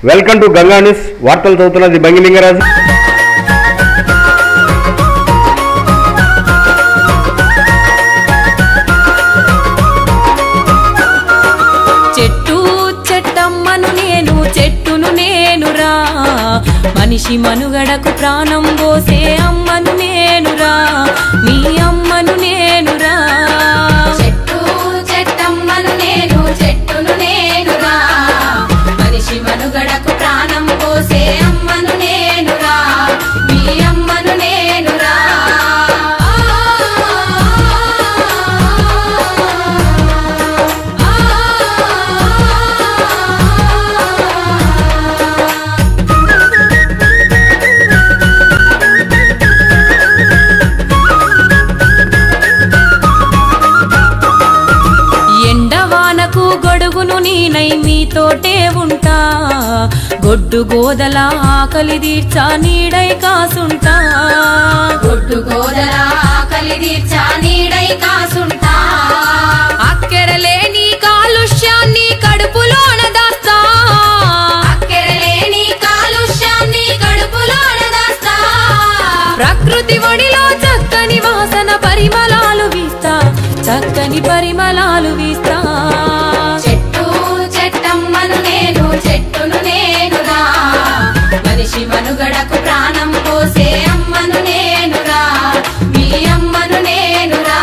Welcome to Ganga news. వార్తలు చదువుతున్నది బంగిలింగరాజు. చెట్టు చెట్టమ్మను నేను, చెట్టును నేనురా, మనిషి మనుగడకు ప్రాణం పోసే అమ్మను నేనురా, మీ అమ్మను నేనురా. చెట్టు చెట్టమ్మను నేను, చెట్టును నేనురా, మనిషి మనుగడకు ప్రాణం పోసే అమ్మను నేనురా, మీ అమ్మను నేనురా. ఎండవానకు గొడుగును నీనై మీతోటే ఉంటా, గొడ్డు గోదల ఆకలి తీర్చా నీడై కాసుంటా, గొడ్డు గోదల ఆకలి తీర్చా నీడై కాసుంటా. అక్కెరలేని కాలుష్యాన్ని కడుపులోన దాస్తా, అక్కెరలేని కాలుష్యాన్ని కడుపులోన దాస్తా. ప్రకృతి ఒడిలో చక్కని వాసన పరిమళాలు వీస్తా, చక్కని పరిమళాలు వీస్తా. చెట్టు చెట్టమ్మను నేను, చెట్టును నేనురా, మనిషి మనుగడకు ప్రాణం పోసే అమ్మను నేనురా, మీ అమ్మను నేనురా.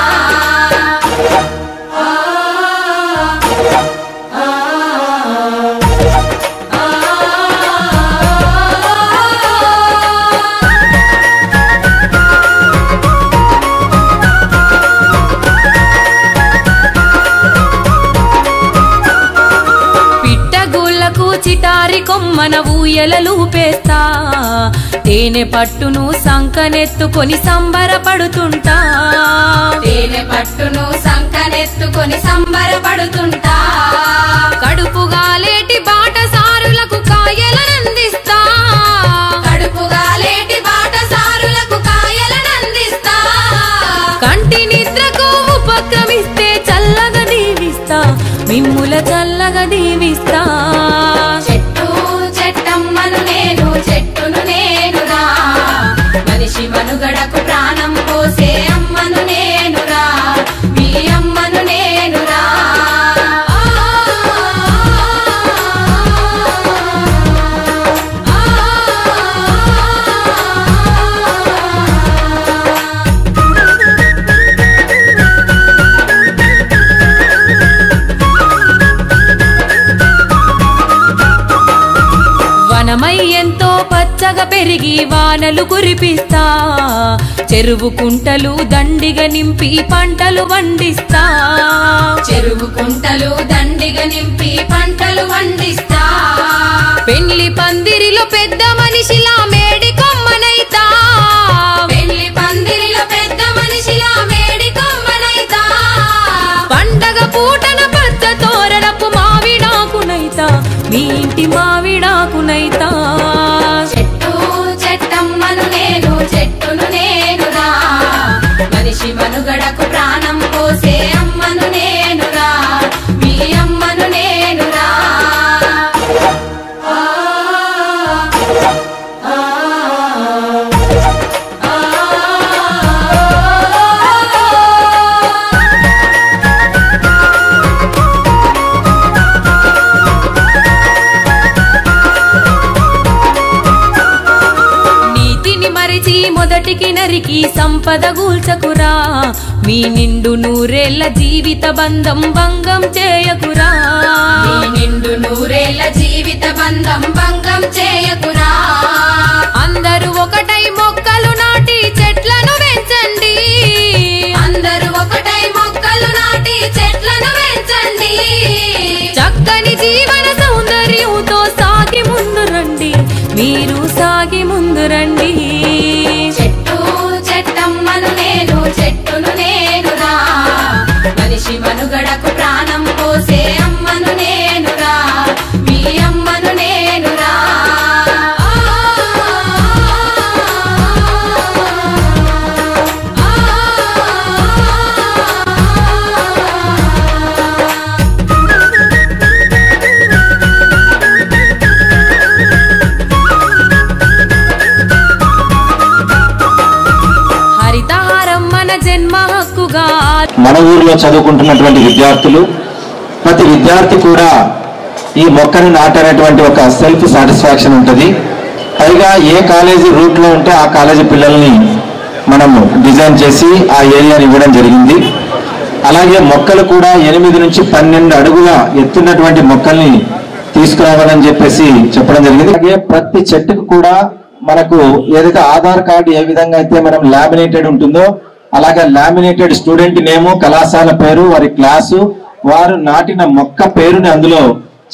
చిటారి కొమ్మన ఊయలలూపేస్తా, తేనె పట్టును సంకనెత్తుకొని సంబరపడుతుంటా, తేనె పట్టును సంకనెత్తుకొని సంబరపడుతుంటా. కడుపుగాలేటి బాటసారులకు కాయలనందిస్తా, కడుపుగాలేటి బాటసారులకు కాయలనందిస్తా. కంటి నిద్రకు ఉపక్రమిస్తే చల్లగా దీవిస్తా, మిమ్ముల చల్లగా దీవిస్తా. చెట్టు చెట్టమ్మను నేను, చెట్టును నేనురా, మనిషి మనుగడకు ప్రాణం పోసే అమ్మను నేనురా, మీ అమ్మను నేనురా. వనమై ఎంతో పచ్చగా పెరిగి వానలు కురిపిస్తా, చెరువు కుంటలు దండిగా నింపి పంటలు వండిస్తా, చెరువు కుంటలు దండిగా నింపి పంటలు వండిస్తా. పెళ్లి పందిరిలో పెద్ద మనిషిలా మేడి కొమ్మనైతా, పెళ్లి పందిరిలో పెద్ద మనిషిలా మేడి కొమ్మనైతా. పండగ పూటన పచ్చ తోరణపు మావిడాకునైతా, మీ ఇంటి మావిడాకునైతా. చెట్టు చెట్టమ్మను నేను, చెట్టును నేనురా, మనిషి మనుగడకు ప్రాణం పోసే అమ్మను నేనురా, మీ అమ్మను నేనురా. మొదటికి నరికి సంపద గూల్చకురా, మీ నిండు నూరేళ్ల జీవిత బంధం భంగం చేయకురా, మీ నిండు నూరేళ్ల జీవిత బంధం భంగం చేయకురా. అందరూ ఒకటై మొక్కలు నాటి చెట్లను పెంచండి, అందరూ ఒకటై మొక్కలు నాటి చెట్లను పెంచండి. చక్కని జీవన సౌందర్యంతో సాగి ముందు రండి, మీరు సాగి ముందు రండి. చెట్టు చెట్టమ్మను నేను, చెట్టును నేనురా, మనిషి మనుగడకు ప్రాణం పోసే అమ్మను నేనురా, మీ అమ్మను నేనురా. మన ఊరిలో చదువుకుంటున్నటువంటి విద్యార్థులు, ప్రతి విద్యార్థి కూడా ఈ మొక్కను నాటనేటువంటి ఒక సెల్ఫ్ సాటిస్ఫాక్షన్ ఉంటుంది. పైగా ఏ కాలేజీ రూట్లో ఉంటే ఆ కాలేజీ పిల్లల్ని మనము డిజైన్ చేసి ఆ ఏరియాని ఇవ్వడం జరిగింది. అలాగే మొక్కలు కూడా 8 నుంచి 12 అడుగుల ఎత్తున్నటువంటి మొక్కల్ని తీసుకురావాలని చెప్పేసి చెప్పడం జరిగింది. అలాగే ప్రతి చెట్టుకు కూడా మనకు ఏదైతే ఆధార్ కార్డు ఏ విధంగా అయితే మనం లామినేటెడ్ ఉంటుందో అలాగే లామినేటెడ్ స్టూడెంట్ నేము, కళాశాల పేరు, వారి క్లాసు, వారు నాటిన మొక్క పేరుని అందులో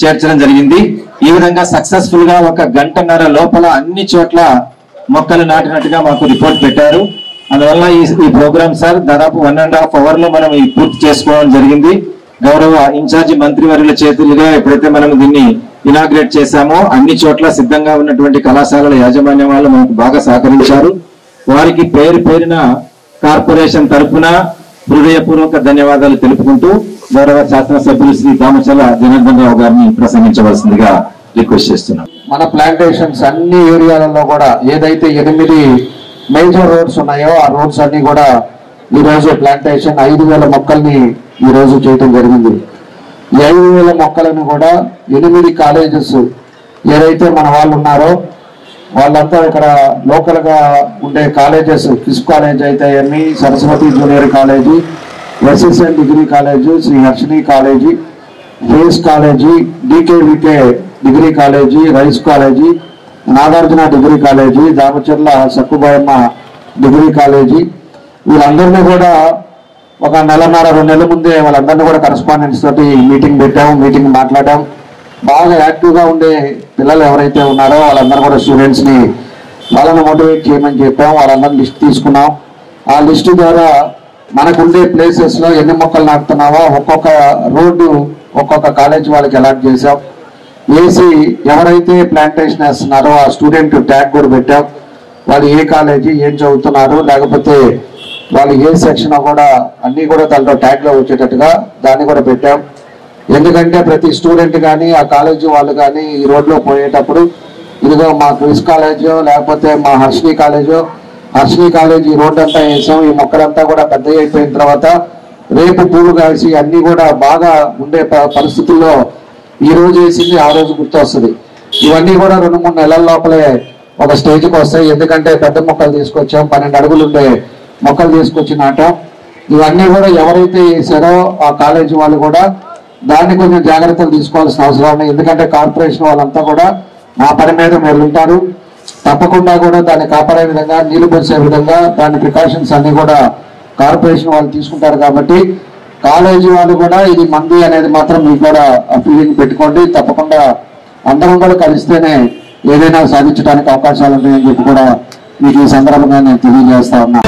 చేర్చడం జరిగింది. ఈ విధంగా సక్సెస్ఫుల్ గా 1 గంటన్నర లోపల అన్ని చోట్ల మొక్కలు నాటినట్టుగా మాకు రిపోర్ట్ పెట్టారు. అందువల్ల ఈ ప్రోగ్రామ్ సార్ దాదాపు 1.5 అవర్ లో మనం ఈ పూర్తి చేసుకోవడం జరిగింది. గౌరవ ఇన్ఛార్జి మంత్రివర్యుల చేతులుగా ఎప్పుడైతే మనం దీన్ని ఇనాగ్రేట్ చేశామో అన్ని చోట్ల సిద్ధంగా ఉన్నటువంటి కళాశాలల యాజమాన్యం వాళ్ళు మనకు బాగా సహకరించారు. వారికి పేరున కార్పొరేషన్ తరఫున హృదయపూర్వక ధన్యవాదాలు తెలుపుకుంటూ గౌరవ శాసనసభ్యులు శ్రీ దామచల జనార్దన్ రావు గారిని ప్రసంగించవలసిందిగా రిక్వెస్ట్ చేస్తున్నాం. మన ప్లాంటేషన్స్ అన్ని ఏరియాలలో కూడా ఏదైతే 8 మేజర్ రోడ్స్ ఉన్నాయో ఆ రోడ్స్ అన్ని కూడా ఈ రోజు ప్లాంటేషన్ 5,000 మొక్కల్ని ఈ రోజు చేయడం జరిగింది. ఈ 5,000 మొక్కలను కూడా 8 కాలేజెస్ ఏదైతే మన వాళ్ళు ఉన్నారో వాళ్ళంతా ఇక్కడ లోకల్ గా ఉండే కాలేజెస్, ఫిష్ కాలేజ్ అయితే ఏమి, Saraswati junior college, SSN degree college, Shri Harshini college, ఫేస్ కాలేజీ, డికేవికే degree college, Rise college, Nagarjuna degree college, Damacharla Sakkubayamma degree college, వీళ్ళందరినీ కూడా 1 నెలన్నర 2 నెలల ముందే వాళ్ళందరినీ కూడా కరెస్పాండెన్స్ తోటి మీటింగ్ మాట్లాడాం. బాగా యాక్టివ్గా ఉండే పిల్లలు ఎవరైతే ఉన్నారో వాళ్ళందరూ కూడా స్టూడెంట్స్ని వాళ్ళని మోటివేట్ చేయమని చెప్పాం. వాళ్ళందరూ లిస్ట్ తీసుకున్నాం. ఆ లిస్టు ద్వారా మనకుండే ప్లేసెస్లో ఎన్ని మొక్కలు నాటుతున్నామో ఒక్కొక్క రోడ్డు ఒక్కొక్క కాలేజ్ వాళ్ళకి అలాట్ చేసాం. వేసి ఎవరైతే ప్లాంటేషన్ వేస్తున్నారో ఆ స్టూడెంట్ ట్యాగ్ కూడా పెట్టాం. వాళ్ళు ఏ కాలేజీ, ఏం చదువుతున్నారు, లేకపోతే వాళ్ళు ఏ సెక్షన్ కూడా అన్నీ కూడా దాంట్లో ట్యాగ్లో వచ్చేటట్టుగా దాన్ని కూడా పెట్టాం. ఎందుకంటే ప్రతి స్టూడెంట్ కానీ ఆ కాలేజీ వాళ్ళు కానీ ఈ రోడ్లో పోయేటప్పుడు ఇదిగో మా క్విజ్ కాలేజో లేకపోతే మా హర్షిని కాలేజ్ ఈ రోడ్డు అంతా వేసాం, ఈ మొక్కలంతా కూడా పెద్దగా అయిపోయిన తర్వాత రేపు పూలు కాసి అన్నీ కూడా బాగా ఉండే పరిస్థితుల్లో ఈ రోజు వేసింది ఆ రోజు గుర్తొస్తుంది. ఇవన్నీ కూడా 2-3 నెలల లోపలే ఒక స్టేజ్కి వస్తాయి. ఎందుకంటే పెద్ద మొక్కలు తీసుకొచ్చాం, 12 అడుగులు ఉండే మొక్కలు తీసుకొచ్చి నాటాం. ఇవన్నీ కూడా ఎవరైతే వేసారో ఆ కాలేజీ వాళ్ళు కూడా దాన్ని కొంచెం జాగ్రత్తలు తీసుకోవాల్సిన అవసరం ఉంది. ఎందుకంటే కార్పొరేషన్ వాళ్ళంతా కూడా మా పని మీద మీరు ఉంటారు, తప్పకుండా కూడా దాన్ని కాపాడే విధంగా, నీళ్లు పోసే విధంగా దాని ప్రికాషన్స్ అన్ని కూడా కార్పొరేషన్ వాళ్ళు తీసుకుంటారు. కాబట్టి కాలేజీ వాళ్ళు కూడా ఇది మంది అనేది మాత్రం మీకు కూడా ఫీలింగ్ పెట్టుకోండి. తప్పకుండా అందరం కూడా కలిస్తేనే ఏదైనా సాధించడానికి అవకాశాలు ఉన్నాయని చెప్పి కూడా మీకు ఈ సందర్భంగా నేను తెలియజేస్తా ఉన్నా.